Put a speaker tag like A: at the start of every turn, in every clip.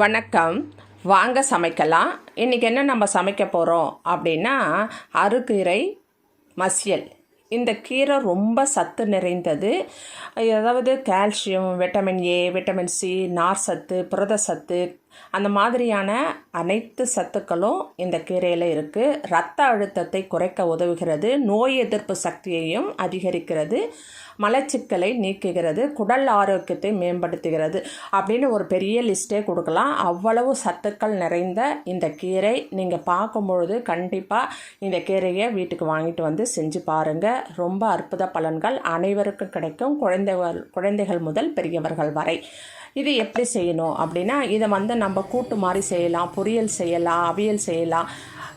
A: வணக்கம். வாங்க சமைக்கலாம். இன்றைக்கி என்ன நம்ம சமைக்க போகிறோம் அப்படின்னா அறுகீரை மசியல். இந்த கீரை ரொம்ப சத்து நிறைந்தது. அதாவது calcium, vitamin A, vitamin C, நார் சத்து, புரத சத்து, அந்த மாதிரியான அனைத்து சத்துக்களும் இந்த கீரையில் இருக்குது. இரத்த அழுத்தத்தை குறைக்க உதவுகிறது, நோய் எதிர்ப்பு சக்தியையும் அதிகரிக்கிறது, மலச்சிக்கலை நீக்குகிறது, குடல் ஆரோக்கியத்தை மேம்படுத்துகிறது அப்படின்னு ஒரு பெரிய லிஸ்ட்டே கொடுக்கலாம். அவ்வளவு சத்துக்கள் நிறைந்த இந்த கீரை நீங்கள் பார்க்கும்பொழுது கண்டிப்பாக இந்த கீரையை வீட்டுக்கு வாங்கிட்டு வந்து செஞ்சு பாருங்கள். ரொம்ப அற்புத பலன்கள் அனைவருக்கும் கிடைக்கும், குழந்தைகள் முதல் பெரியவர்கள் வரை. இது எப்படி செய்யணும் அப்படின்னா, இதை நம்ம கூட்டு மாதிரி செய்யலாம், பொரியல் செய்யலாம், அவியல் செய்யலாம்,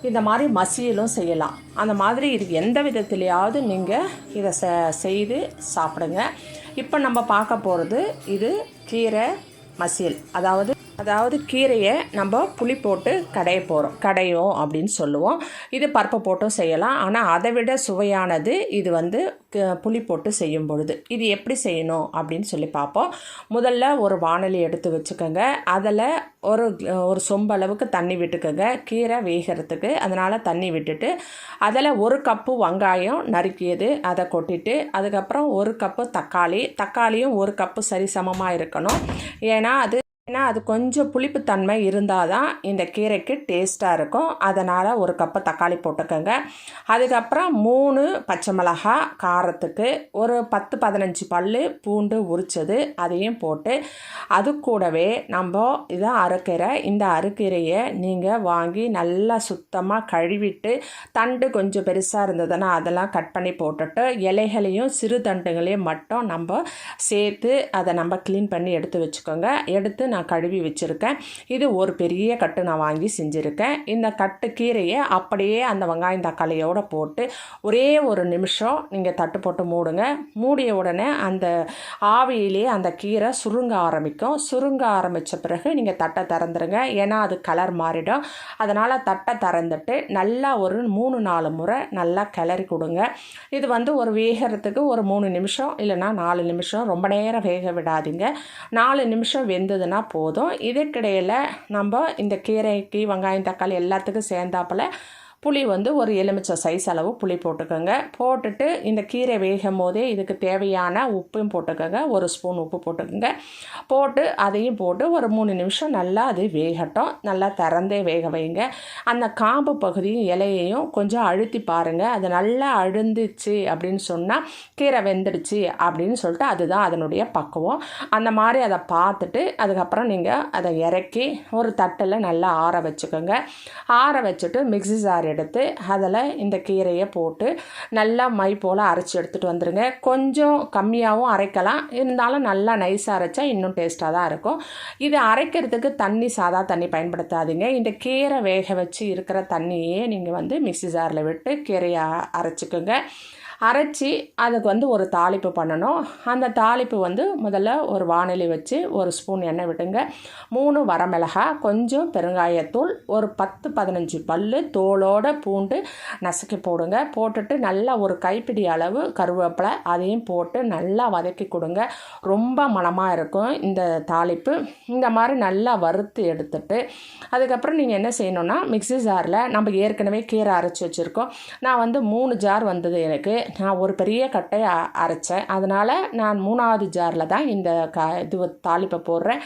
A: இந்த மாதிரி மசியலும் செய்யலாம். அந்த மாதிரி இது எந்த விதத்துலையாவது நீங்கள் இதை செய்து சாப்பிடுங்க. இப்போ நம்ம பார்க்க போகிறது இது கீரை மசியல். அதாவது கீரையை நம்ம புளி போட்டு கடையும் அப்படின்னு சொல்லுவோம். இது பருப்பு போட்டும் செய்யலாம். ஆனால் அதை விட சுவையானது இது புளி போட்டு செய்யும் பொழுது. இது எப்படி செய்யணும் அப்படின்னு சொல்லி பார்ப்போம். முதல்ல ஒரு வாணலி எடுத்து வச்சுக்கோங்க. அதில் ஒரு சொம்பளவுக்கு தண்ணி விட்டுக்கோங்க, கீரை வேகிறதுக்கு. அதனால் தண்ணி விட்டுட்டு அதில் 1 கப்பு வெங்காயம் நறுக்கியது அதை கொட்டிட்டு, அதுக்கப்புறம் 1 கப்பு தக்காளியும் 1 கப்பு சரிசமமாக இருக்கணும். ஏன்னா அது கொஞ்சம் புளிப்புத்தன்மை இருந்தால் தான் இந்த கீரைக்கு டேஸ்ட்டாக இருக்கும். அதனால் 1 கப்பு தக்காளி போட்டுக்கோங்க. அதுக்கப்புறம் 3 பச்சை மிளகாய் காரத்துக்கு, ஒரு 10-15 பல் பூண்டு உரித்தது அதையும் போட்டு, அது கூடவே நம்ம இதை அறுக்கீரை. இந்த அறுக்கீரையை நீங்கள் வாங்கி நல்லா சுத்தமாக கழுவிட்டு, தண்டு கொஞ்சம் பெருசாக இருந்ததுன்னா அதெல்லாம் கட் பண்ணி போட்டுட்டு, இலைகளையும் சிறு தண்டுகளையும் மட்டும் நம்ம சேர்த்து அதை நம்ம க்ளீன் பண்ணி எடுத்து வச்சுக்கோங்க. எடுத்து நான் கழுவி வச்சுருக்கேன். இது ஒரு பெரிய கட்டு நான் வாங்கி செஞ்சுருக்கேன். இந்த கட்டு கீரையை அப்படியே அந்த வெங்காயம் தக்காளியோடு போட்டு ஒரே 1 நிமிஷம் நீங்கள் தட்டு போட்டு மூடுங்க. மூடிய உடனே அந்த ஆவியிலே அந்த கீரை சுருங்க ஆரம்பித்த பிறகு நீங்கள் தட்டை திறந்துருங்க. ஏன்னா அது கலர் மாறிடும். அதனால் தட்டை திறந்துட்டு நல்லா ஒரு 3-4 முறை நல்லா கிளறி கொடுங்க. இது ஒரு வேகிறதுக்கு ஒரு 3 நிமிஷம் இல்லைன்னா 4 நிமிஷம், ரொம்ப நேரம் வேக விடாதீங்க. 4 நிமிஷம் வெந்ததுன்னா போதும். இதுக்கிடையில் நம்ம இந்த கீரைக்கு வெங்காயம் தக்காளி எல்லாத்துக்கும் சேர்ந்தாப்பில் புளி ஒரு எலுமிச்சை சைஸ் அளவு புளி போட்டுக்கோங்க. போட்டுட்டு இந்த கீரை வேகும் போதே இதுக்கு தேவையான உப்பும் போட்டுக்கோங்க. 1 ஸ்பூன் உப்பு போட்டுக்கோங்க. போட்டு அதையும் போட்டு ஒரு 3 நிமிஷம் நல்லா அது வேகட்டும். நல்லா திறந்தே வேக வைங்க. அந்த காம்பு பகுதியும் இலையையும் கொஞ்சம் அழுத்தி பாருங்கள். அது நல்லா அழுந்துச்சு அப்படின்னு சொன்னால் கீரை வெந்துடுச்சு அப்படின்னு சொல்லிட்டு அதுதான் அதனுடைய பக்குவம். அந்த மாதிரி அதை பார்த்துட்டு அதுக்கப்புறம் நீங்கள் அதை இறக்கி ஒரு தட்டில் நல்லா ஆற வச்சுக்கோங்க. ஆற வச்சுட்டு மிக்ஸி ஜார் எடுத்து அதில் இந்த கீரையை போட்டு நல்லா மை போல் அரைச்சி எடுத்துகிட்டு வந்துடுங்க. கொஞ்சம் கம்மியாகவும் அரைக்கலாம், இருந்தாலும் நல்லா நைஸாக அரைச்சா இன்னும் டேஸ்ட்டாக தான் இருக்கும். இது அரைக்கிறதுக்கு சாதா தண்ணி பயன்படுத்தாதீங்க. இந்த கீரை வேக வச்சு இருக்கிற தண்ணியே நீங்கள் மிக்ஸி ஜாரில் விட்டு கீரையை அரைச்சிக்கோங்க. அரைச்சி அதுக்கு ஒரு தாளிப்பு பண்ணணும். அந்த தாளிப்பு முதல்ல ஒரு வாணலி வச்சு 1 ஸ்பூன் எண்ணெய் விட்டுங்க. 3 வரமிளகாய், கொஞ்சம் பெருங்காயத்தூள், ஒரு 10-15 பல் தோலோட பூண்டு நசுக்கி போடுங்க. போட்டுட்டு நல்லா ஒரு கைப்பிடி அளவு கருவேப்பிலை அதையும் போட்டு நல்லா வதக்கி கொடுங்க. ரொம்ப மணமாக இருக்கும் இந்த தாளிப்பு. இந்த மாதிரி நல்லா வறுத்து எடுத்துட்டு அதுக்கப்புறம் நீங்கள் என்ன செய்யணுன்னா, மிக்ஸி ஜாரில் நம்ம ஏற்கனவே கீரை அரைச்சி வச்சுருக்கோம். நான் 3 ஜார் வந்தது எனக்கு. நான் ஒரு பெரிய கட்டை அரைச்சேன். அதனால் நான் 3ஆவது ஜாரில் தான் இந்த தாளிப்பை போடுறேன்.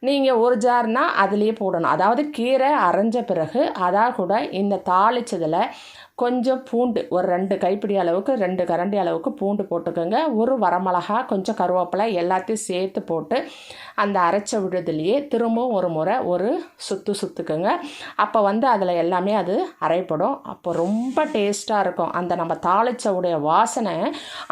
A: நீங்கள் 1 ஜார்னால் அதுலேயே போடணும். அதாவது கீரை அரைஞ்ச பிறகு அதாக கூட இந்த தாளிச்சதில் கொஞ்சம் பூண்டு, ஒரு 2 கைப்பிடி அளவுக்கு 2 கரண்டி அளவுக்கு பூண்டு போட்டுக்கோங்க. ஒரு வரமிளகா, கொஞ்சம் கருவேப்பிலை எல்லாத்தையும் சேர்த்து போட்டு அந்த அரைச்ச விழுதுலேயே திரும்பவும் ஒரு முறை ஒரு சுற்றுக்குங்க. அப்போ அதில் எல்லாமே அது அரைப்படும். அப்போ ரொம்ப டேஸ்ட்டாக இருக்கும். அந்த நம்ம தாளிச்ச உடைய வாசனை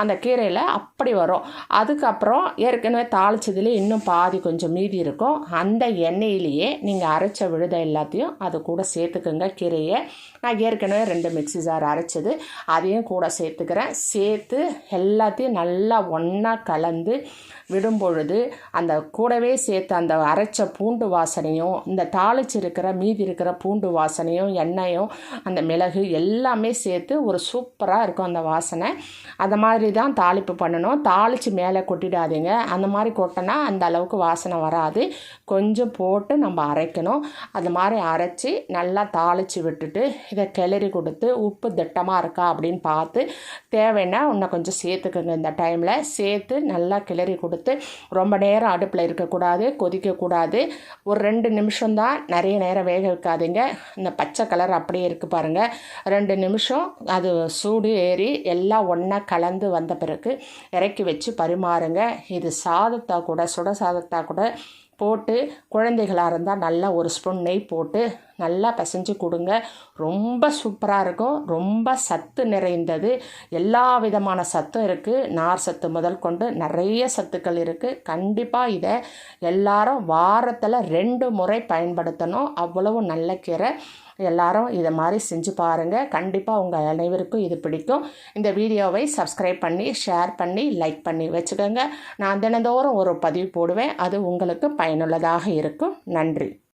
A: அந்த கீரையில் அப்படி வரும். அதுக்கப்புறம் ஏற்கனவே தாளிச்சதுலேயே இன்னும் பாதி கொஞ்சம் மீதி இருக்கும். அந்த எண்ணெயிலேயே நீங்கள் அரைச்ச விழுதை எல்லாத்தையும் அது கூட சேர்த்துக்குங்க. கீரையை நான் ஏற்கனவே 2 மிக்ஸி மிக்ஸி ஜார் அரைச்சது அதையும் கூட சேர்த்துக்கிறேன். சேர்த்து எல்லாத்தையும் நல்லா ஒன்றா கலந்து விடும் பொழுது அந்த கூடவே சேர்த்து அந்த அரைச்ச பூண்டு வாசனையும் இந்த தாளிச்சிருக்கிற மீதி இருக்கிற பூண்டு வாசனையும் எண்ணெயும் அந்த மிளகு எல்லாமே சேர்த்து ஒரு சூப்பராக இருக்கும் அந்த வாசனை. அந்த மாதிரி தான் தாளிப்பு பண்ணணும். தாளித்து மேலே கொட்டிடாதீங்க. அந்த மாதிரி கொட்டினா அந்த அளவுக்கு வாசனை வராது. கொஞ்சம் போட்டு நம்ம அரைக்கணும். அந்த மாதிரி அரைச்சி நல்லா தாளித்து விட்டுட்டு இதை கிளறி கொடுத்து உப்பு திட்டமாக இருக்கா அப்படின்னு பார்த்து தேவைன்னா இன்னும் கொஞ்சம் சேர்த்துக்கோங்க. இந்த டைமில் சேர்த்து நல்லா கிளறி கொடுத்து ரொம்ப நேரம் அடுப்பில் இருக்கக்கூடாது, கொதிக்கக்கூடாது. ஒரு 2 நிமிஷம்தான், நிறைய நேரம் வேக வைக்காதீங்க. இந்த பச்சை கலர் அப்படியே இருக்குது பாருங்கள். 2 நிமிஷம் அது சூடு ஏறி எல்லாம் ஒன்றா கலந்து வந்த பிறகு இறக்கி வச்சு பரிமாறுங்க. இது சாதத்தா கூட சுட சாதத்தா கூட போட்டு குழந்தைகளாக இருந்தால் நல்லா ஒரு ஸ்பூன் நெய் போட்டு நல்லா பிசைஞ்சு கொடுங்க. ரொம்ப சூப்பராக இருக்கும். ரொம்ப சத்து நிறைந்தது. எல்லா விதமான சத்தும் இருக்குது. நார் சத்து முதல் கொண்டு நிறைய சத்துக்கள் இருக்குது. கண்டிப்பாக இதை எல்லாரும் வாரத்தில் 2 முறை பயன்படுத்தணும். அவ்வளவு நல்ல கீரை. எல்லாரும் இதை மாதிரி செஞ்சு பாருங்கள். கண்டிப்பாக உங்கள் அனைவருக்கும் இது பிடிக்கும். இந்த வீடியோவை சப்ஸ்கிரைப் பண்ணி ஷேர் பண்ணி லைக் பண்ணி வச்சுக்கோங்க. நான் தினந்தோறும் ஒரு பதிவு போடுவேன். அது உங்களுக்கு பயனுள்ளதாக இருக்கும். நன்றி.